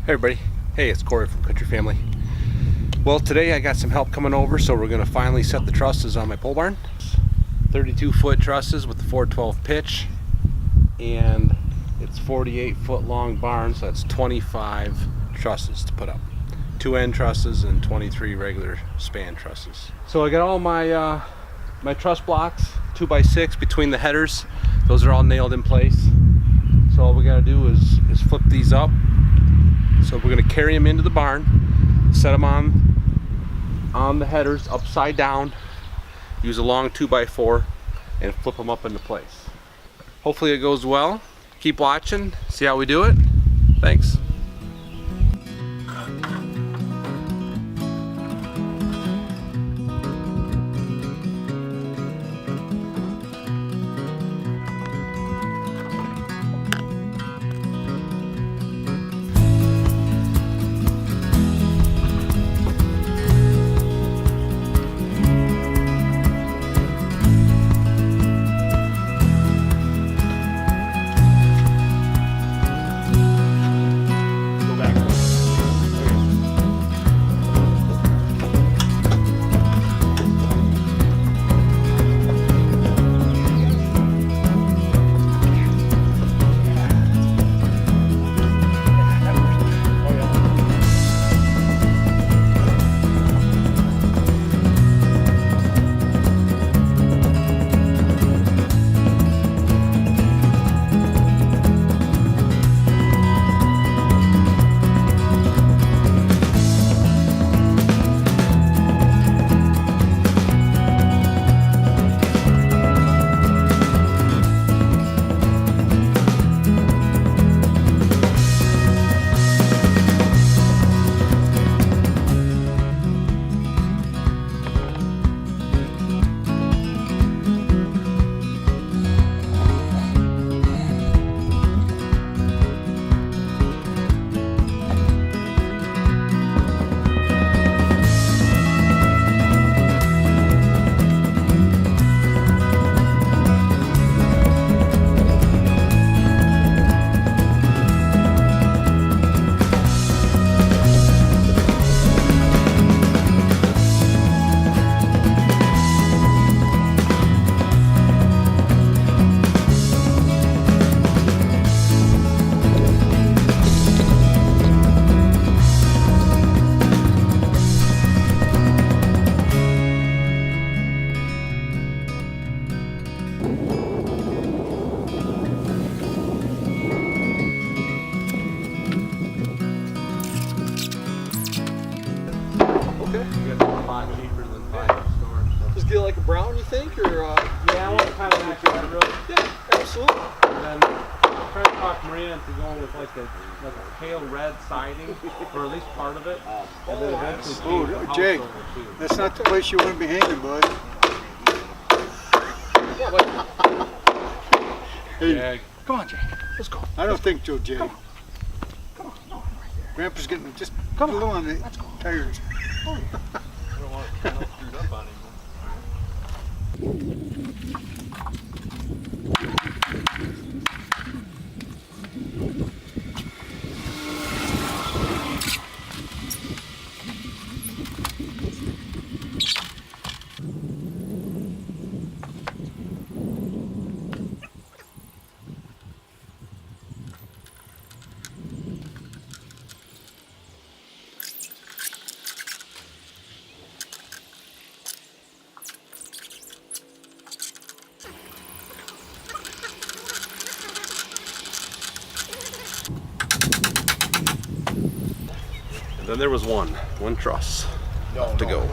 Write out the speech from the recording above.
Hey everybody, hey, it's Corey from Country Family. Well, today I got some help coming over, so we're going to finally set the trusses on my pole barn. 32-foot trusses with the 412 pitch, and it's 48-foot long barn, so that's 25 trusses to put up. 2 end trusses and 23 regular span trusses. So I got all my my truss blocks, 2x6 between the headers. Those are all nailed in place. So all we got to do is flip these up. So we're going to carry them into the barn, set them on the headers upside down, use a long 2x4 and flip them up into place. Hopefully it goes well. Keep watching, see how we do it. Thanks. Just get like a brown, you think, or Yeah, I want to kind of match it really. yeah, absolutely. And then try to talk Maria into going with like a pale red siding, or at least part of it. And then eventually change the house Jake, over too. that's not the place you want to be hanging, bud. Yeah, but Hey, yeah, come on, Jake. Let's go. I don't think so, Jake. Come on, no, right there. Grandpa's getting just a little on the tires. I don't want it to screwed up on him. then there was one truss left to go.